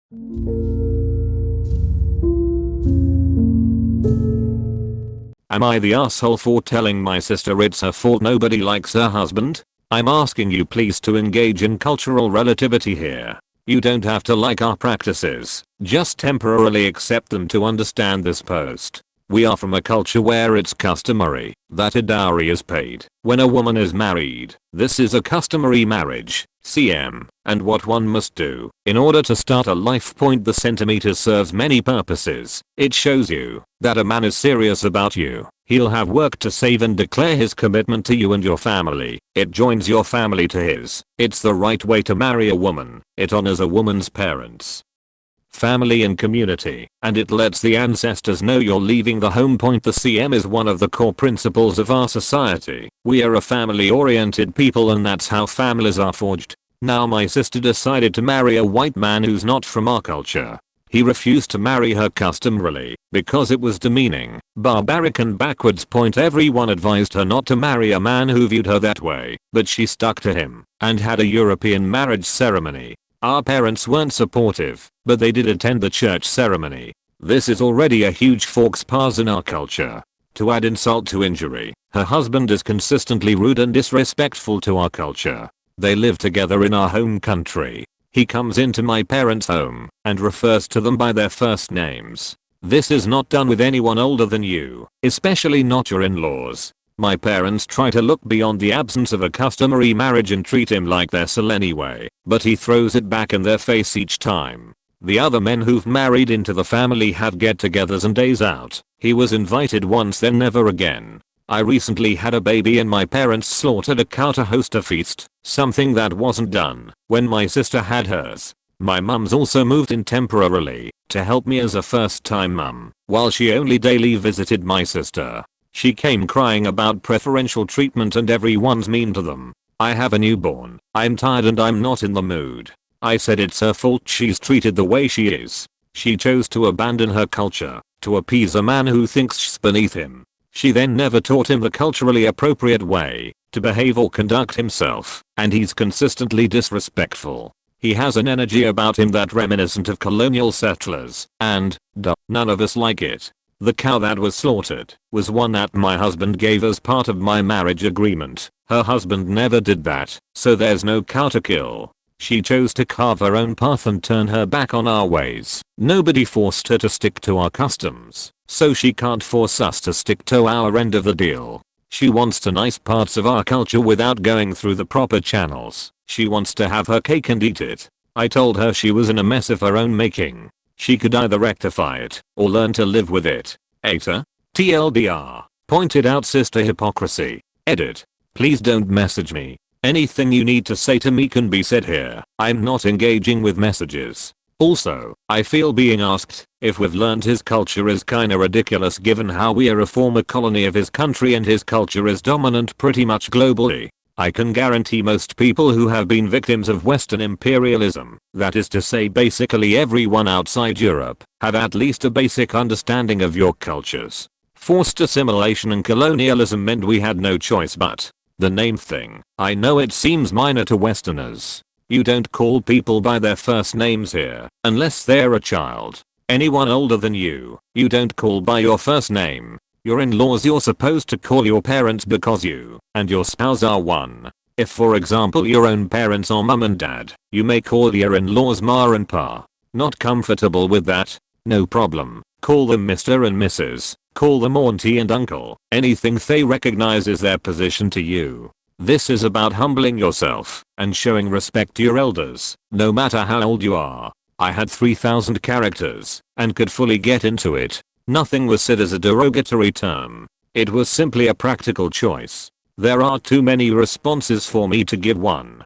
Am I the asshole for telling my sister it's her fault nobody likes her husband? I'm asking you please to engage in cultural relativity here. You don't have to like our practices, just temporarily accept them to understand this post. We are from a culture where it's customary that a dowry is paid when a woman is married. This is a customary marriage, CM, and what one must do in order to start a life. The centimeter serves many purposes. It shows you that a man is serious about you. He'll have work to save and declare his commitment to you and your family. It joins your family to his. It's the right way to marry a woman. It honors a woman's parents, family and community, and it lets the ancestors know you're leaving the home. The CM is one of the core principles of our society. We are a family-oriented people, and that's how families are forged. Now my sister decided to marry a white man who's not from our culture. He refused to marry her customarily because it was demeaning, barbaric and backwards. Everyone advised her not to marry a man who viewed her that way, but she stuck to him and had a European marriage ceremony. Our parents weren't supportive, but they did attend the church ceremony. This is already a huge faux pas in our culture. To add insult to injury, her husband is consistently rude and disrespectful to our culture. They live together in our home country. He comes into my parents' home and refers to them by their first names. This is not done with anyone older than you, especially not your in-laws. My parents try to look beyond the absence of a customary marriage and treat him like their son anyway, but he throws it back in their face each time. The other men who've married into the family have get-togethers and days out. He was invited once, then never again. I recently had a baby and my parents slaughtered a cow to host a feast, something that wasn't done when my sister had hers. My mum's also moved in temporarily to help me as a first-time mum, while she only daily visited my sister. She came crying about preferential treatment and everyone's mean to them. I have a newborn, I'm tired and I'm not in the mood. I said it's her fault she's treated the way she is. She chose to abandon her culture to appease a man who thinks she's beneath him. She then never taught him the culturally appropriate way to behave or conduct himself, and he's consistently disrespectful. He has an energy about him that reminiscent of colonial settlers, and none of us like it. The cow that was slaughtered was one that my husband gave as part of my marriage agreement. Her husband never did that, so there's no cow to kill. She chose to carve her own path and turn her back on our ways. Nobody forced her to stick to our customs, so she can't force us to stick to our end of the deal. She wants to nice parts of our culture without going through the proper channels. She wants to have her cake and eat it. I told her she was in a mess of her own making. She could either rectify it or learn to live with it. AITA? TLDR. Pointed out sister hypocrisy. Edit. Please don't message me. Anything you need to say to me can be said here. I'm not engaging with messages. Also, I feel being asked if we've learned his culture is kinda ridiculous given how we are a former colony of his country and his culture is dominant pretty much globally. I can guarantee most people who have been victims of Western imperialism, that is to say basically everyone outside Europe, have at least a basic understanding of your cultures. Forced assimilation and colonialism meant we had no choice but. The name thing, I know it seems minor to Westerners. You don't call people by their first names here, unless they're a child. Anyone older than you don't call by your first name. Your in-laws you're supposed to call your parents because you and your spouse are one. If for example your own parents are mum and dad, you may call your in-laws ma and pa. Not comfortable with that? No problem. Call them Mr. and Mrs. Call them auntie and uncle. Anything they recognize is their position to you. This is about humbling yourself and showing respect to your elders, no matter how old you are. I had 3,000 characters and could fully get into it. Nothing was said as a derogatory term. It was simply a practical choice. There are too many responses for me to give one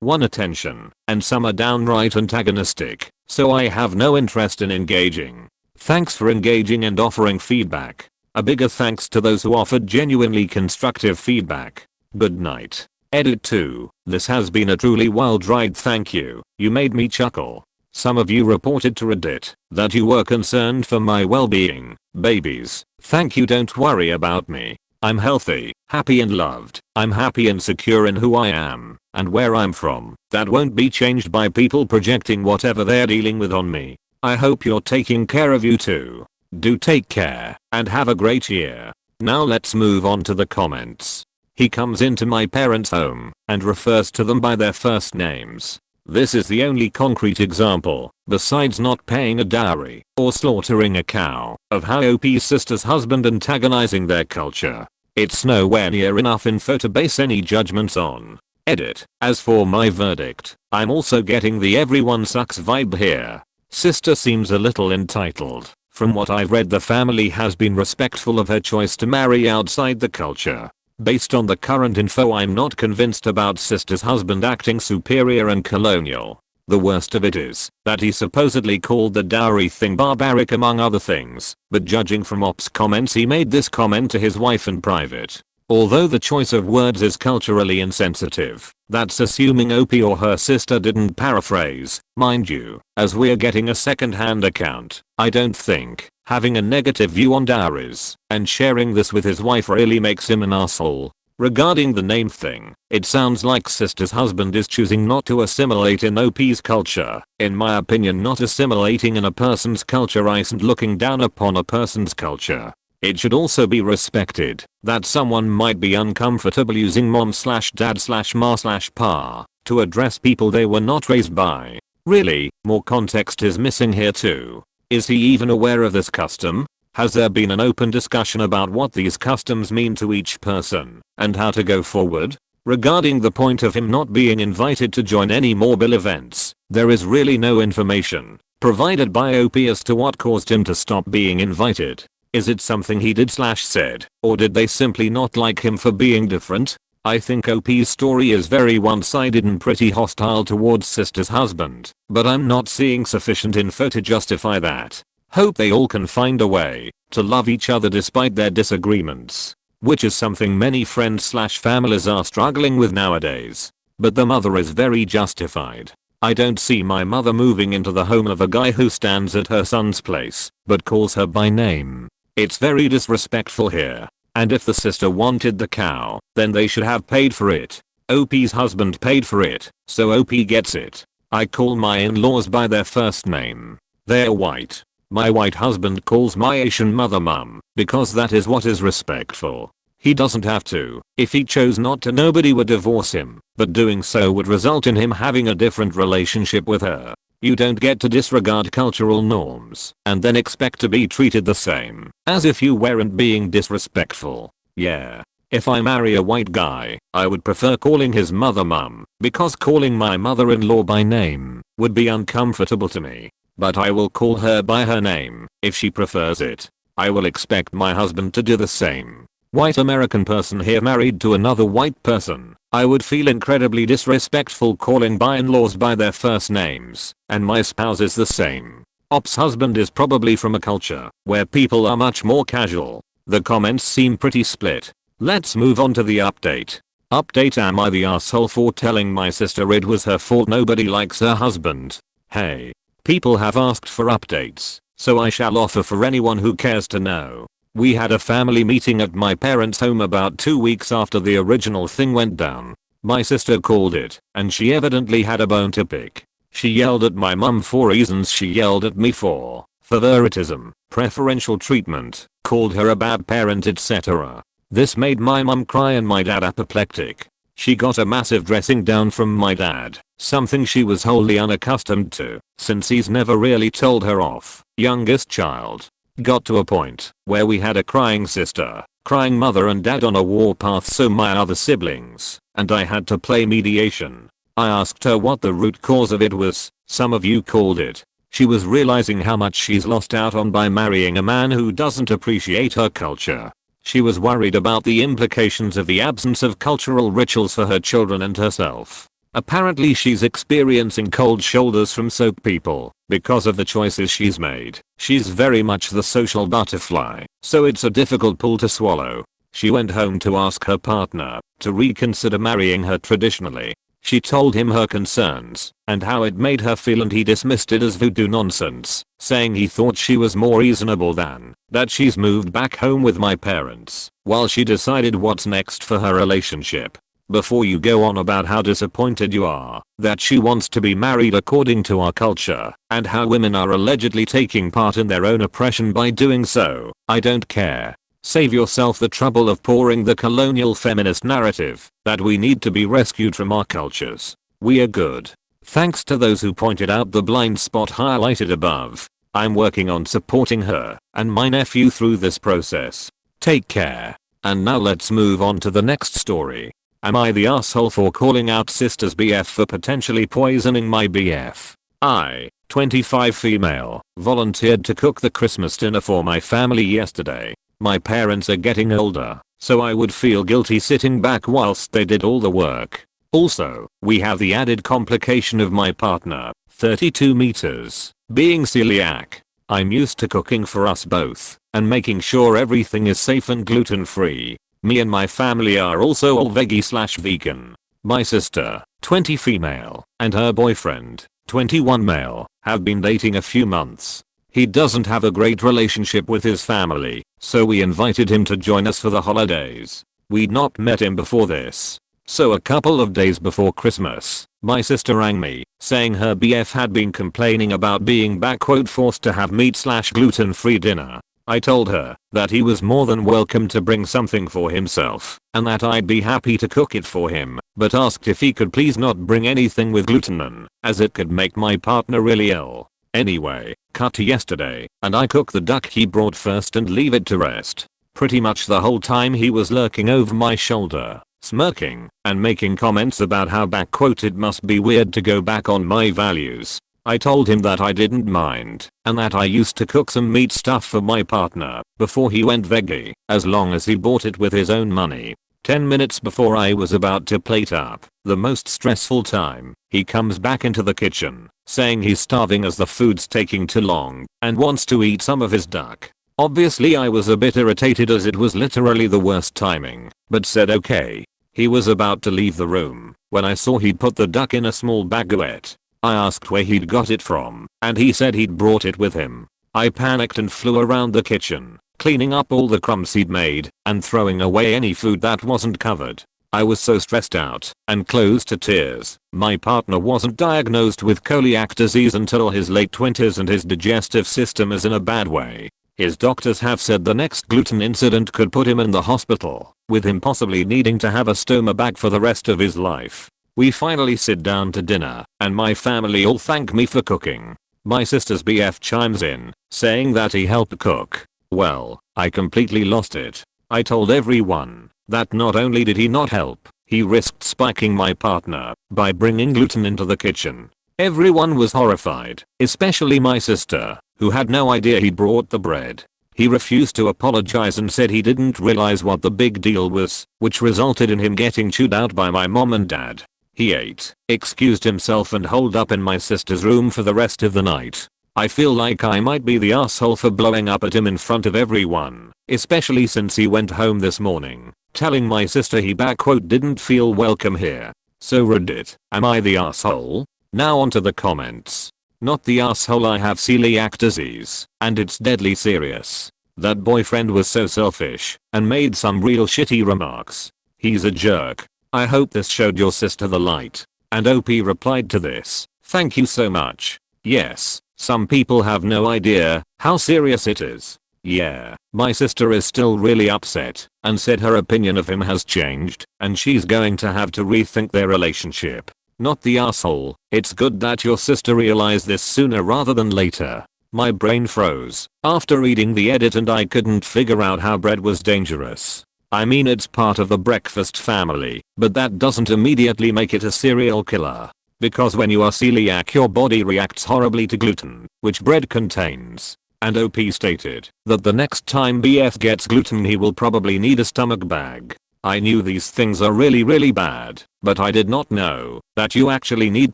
attention, and some are downright antagonistic, so I have no interest in engaging. Thanks for engaging and offering feedback. A bigger thanks to those who offered genuinely constructive feedback. Good night. Edit 2. This has been a truly wild ride. Thank you. You made me chuckle. Some of you reported to Reddit that you were concerned for my well-being. Babies, thank you. Don't worry about me. I'm healthy, happy and loved. I'm happy and secure in who I am, and where I'm from. That won't be changed by people projecting whatever they're dealing with on me. I hope you're taking care of you too. Do take care and have a great year. Now let's move on to the comments. He comes into my parents' home and refers to them by their first names. This is the only concrete example, besides not paying a dowry or slaughtering a cow, of how OP's sister's husband antagonizing their culture. It's nowhere near enough info to base any judgments on. Edit. As for my verdict, I'm also getting the everyone sucks vibe here. Sister seems a little entitled. From what I've read, the family has been respectful of her choice to marry outside the culture. Based on the current info, I'm not convinced about sister's husband acting superior and colonial. The worst of it is that he supposedly called the dowry thing barbaric among other things, but judging from Op's comments, he made this comment to his wife in private. Although the choice of words is culturally insensitive, that's assuming OP or her sister didn't paraphrase, mind you, as we're getting a second-hand account. I don't think having a negative view on dowries and sharing this with his wife really makes him an asshole. Regarding the name thing, it sounds like sister's husband is choosing not to assimilate in OP's culture. In my opinion, not assimilating in a person's culture isn't looking down upon a person's culture. It should also be respected that someone might be uncomfortable using mom/dad/ma/pa to address people they were not raised by. Really, more context is missing here too. Is he even aware of this custom? Has there been an open discussion about what these customs mean to each person and how to go forward? Regarding the point of him not being invited to join any more bill events, there is really no information provided by OP as to what caused him to stop being invited. Is it something he did/said, or did they simply not like him for being different? I think OP's story is very one-sided and pretty hostile towards sister's husband, but I'm not seeing sufficient info to justify that. Hope they all can find a way to love each other despite their disagreements, which is something many friends/families are struggling with nowadays. But the mother is very justified. I don't see my mother moving into the home of a guy who stands at her son's place but calls her by name. It's very disrespectful here. And if the sister wanted the cow, then they should have paid for it. OP's husband paid for it, so OP gets it. I call my in-laws by their first name. They're white. My white husband calls my Asian mother mum, because that is what is respectful. He doesn't have to. If he chose not to, nobody would divorce him, but doing so would result in him having a different relationship with her. You don't get to disregard cultural norms and then expect to be treated the same, as if you weren't being disrespectful. Yeah. If I marry a white guy, I would prefer calling his mother mum, because calling my mother-in-law by name would be uncomfortable to me. But I will call her by her name if she prefers it. I will expect my husband to do the same. White American person here married to another white person. I would feel incredibly disrespectful calling by-in-laws by their first names, and my spouse is the same. Op's husband is probably from a culture where people are much more casual. The comments seem pretty split. Let's move on to the update. Update: am I the asshole for telling my sister it was her fault nobody likes her husband? Hey. People have asked for updates, so I shall offer for anyone who cares to know. We had a family meeting at my parents' home about 2 weeks after the original thing went down. My sister called it, and she evidently had a bone to pick. She yelled at my mum for reasons she yelled at me for: favoritism, preferential treatment, called her a bad parent, etc. This made my mum cry and my dad apoplectic. She got a massive dressing down from my dad, something she was wholly unaccustomed to, since he's never really told her off. Youngest child. Got to a point where we had a crying sister, crying mother and dad on a warpath, so my other siblings and I had to play mediation. I asked her what the root cause of it was. Some of you called it she was realizing how much she's lost out on by marrying a man who doesn't appreciate her culture. She was worried about the implications of the absence of cultural rituals for her children and herself. Apparently she's experiencing cold shoulders from soap people because of the choices she's made. She's very much the social butterfly, so it's a difficult pill to swallow. She went home to ask her partner to reconsider marrying her traditionally. She told him her concerns and how it made her feel, and he dismissed it as voodoo nonsense, saying he thought she was more reasonable than that. She's moved back home with my parents while she decided what's next for her relationship. before you go on about how disappointed you are that she wants to be married according to our culture and how women are allegedly taking part in their own oppression by doing so, I don't care. Save yourself the trouble of pouring the colonial feminist narrative that we need to be rescued from our cultures. We are good. Thanks to those who pointed out the blind spot highlighted above. I'm working on supporting her and my nephew through this process. Take care. And now let's move on to the next story. Am I the asshole for calling out sister's BF for potentially poisoning my BF? I, 25 female, volunteered to cook the Christmas dinner for my family yesterday. My parents are getting older, so I would feel guilty sitting back whilst they did all the work. Also, we have the added complication of my partner, 32 meters, being celiac. I'm used to cooking for us both and making sure everything is safe and gluten-free. Me and my family are also all veggie/vegan. My sister, 20 female, and her boyfriend, 21 male, have been dating a few months. He doesn't have a great relationship with his family, so we invited him to join us for the holidays. We'd not met him before this. So a couple of days before Christmas, my sister rang me, saying her BF had been complaining about being "forced to have meat/gluten-free dinner." I told her that he was more than welcome to bring something for himself and that I'd be happy to cook it for him, but asked if he could please not bring anything with gluten in, as it could make my partner really ill. Anyway, cut to yesterday, and I cook the duck he brought first and leave it to rest. Pretty much the whole time he was lurking over my shoulder, smirking and making comments about how "it must be weird to go back on my values." I told him that I didn't mind and that I used to cook some meat stuff for my partner before he went veggie, as long as he bought it with his own money. 10 minutes before I was about to plate up, the most stressful time, he comes back into the kitchen, saying he's starving as the food's taking too long and wants to eat some of his duck. Obviously I was a bit irritated as it was literally the worst timing, but said okay. He was about to leave the room when I saw he'd put the duck in a small baguette. I asked where he'd got it from, and he said he'd brought it with him. I panicked and flew around the kitchen, cleaning up all the crumbs he'd made and throwing away any food that wasn't covered. I was so stressed out and close to tears. My partner wasn't diagnosed with celiac disease until his late 20s and his digestive system is in a bad way. His doctors have said the next gluten incident could put him in the hospital, with him possibly needing to have a stoma bag for the rest of his life. We finally sit down to dinner, and my family all thank me for cooking. My sister's BF chimes in, saying that he helped cook. Well, I completely lost it. I told everyone that not only did he not help, he risked spiking my partner by bringing gluten into the kitchen. Everyone was horrified, especially my sister, who had no idea he brought the bread. He refused to apologize and said he didn't realize what the big deal was, which resulted in him getting chewed out by my mom and dad. He ate, excused himself and holed up in my sister's room for the rest of the night. I feel like I might be the asshole for blowing up at him in front of everyone, especially since he went home this morning, telling my sister he "didn't feel welcome here." So Reddit, am I the asshole? Now onto the comments. Not the asshole, I have celiac disease, and it's deadly serious. That boyfriend was so selfish and made some real shitty remarks. He's a jerk. I hope this showed your sister the light. And OP replied to this, "Thank you so much. Yes, some people have no idea how serious it is." Yeah, my sister is still really upset and said her opinion of him has changed and she's going to have to rethink their relationship. Not the asshole, it's good that your sister realized this sooner rather than later. My brain froze after reading the edit and I couldn't figure out how bread was dangerous. I mean, it's part of the breakfast family, but that doesn't immediately make it a serial killer. Because when you are celiac your body reacts horribly to gluten, which bread contains. And OP stated that the next time BF gets gluten he will probably need a stomach bag. I knew these things are really bad, but I did not know that you actually need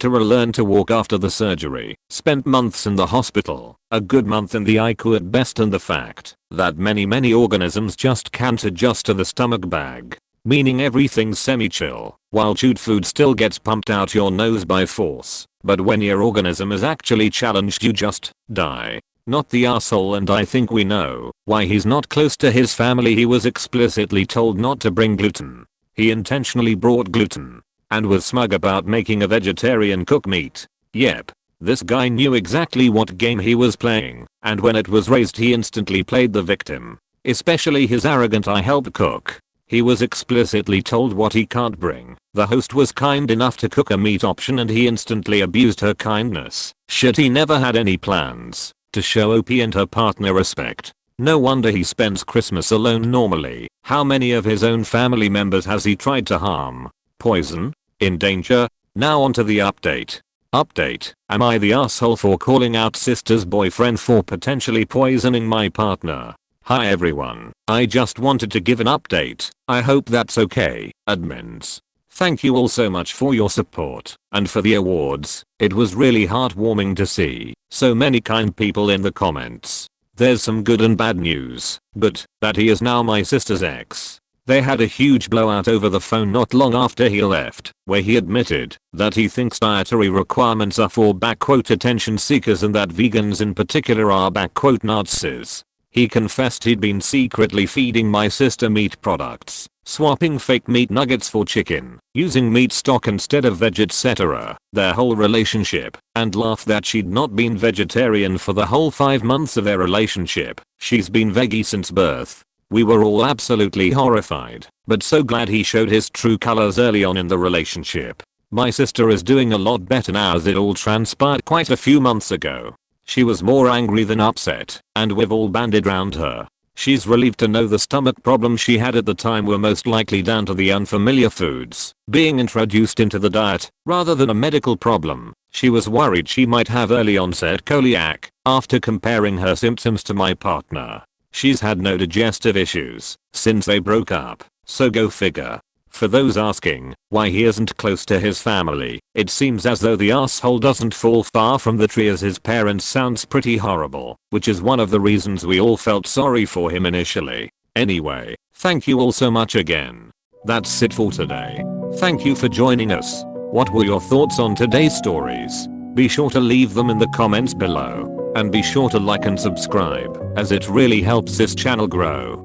to relearn to walk after the surgery. Spent months in the hospital, a good month in the ICU at best, and the fact that many organisms just can't adjust to the stomach bag, meaning everything's semi-chill, while chewed food still gets pumped out your nose by force, but when your organism is actually challenged you just die. Not the asshole, and I think we know why he's not close to his family. He was explicitly told not to bring gluten. He intentionally brought gluten and was smug about making a vegetarian cook meat. Yep. This guy knew exactly what game he was playing, and when it was raised he instantly played the victim. Especially his arrogant "I help cook." He was explicitly told what he can't bring. The host was kind enough to cook a meat option and he instantly abused her kindness. Shit, he never had any plans to show OP and her partner respect. No wonder he spends Christmas alone normally. How many of his own family members has he tried to harm? Poison? In danger? Now onto the update. Am I the asshole for calling out sister's boyfriend for potentially poisoning my partner? Hi everyone, I just wanted to give an update. I hope that's okay, admins. Thank you all so much for your support and for the awards. It was really heartwarming to see so many kind people in the comments. There's some good and bad news, but that he is now my sister's ex. They had a huge blowout over the phone not long after he left, where he admitted that he thinks dietary requirements are for "attention seekers" and that vegans in particular are "Nazis." He confessed he'd been secretly feeding my sister meat products, swapping fake meat nuggets for chicken, using meat stock instead of veg, etc. their whole relationship, and laughed that she'd not been vegetarian for the whole 5 months of their relationship. She's been veggie since birth. We were all absolutely horrified, but so glad he showed his true colors early on in the relationship. My sister is doing a lot better now as it all transpired quite a few months ago. She was more angry than upset, and we've all banded round her. She's relieved to know the stomach problems she had at the time were most likely down to the unfamiliar foods being introduced into the diet, rather than a medical problem. She was worried she might have early onset celiac after comparing her symptoms to my partner. She's had no digestive issues since they broke up, so go figure. For those asking why he isn't close to his family, it seems as though the asshole doesn't fall far from the tree as his parents sounds pretty horrible, which is one of the reasons we all felt sorry for him initially. Anyway, thank you all so much again. That's it for today. Thank you for joining us. What were your thoughts on today's stories? Be sure to leave them in the comments below. And be sure to like and subscribe, as it really helps this channel grow.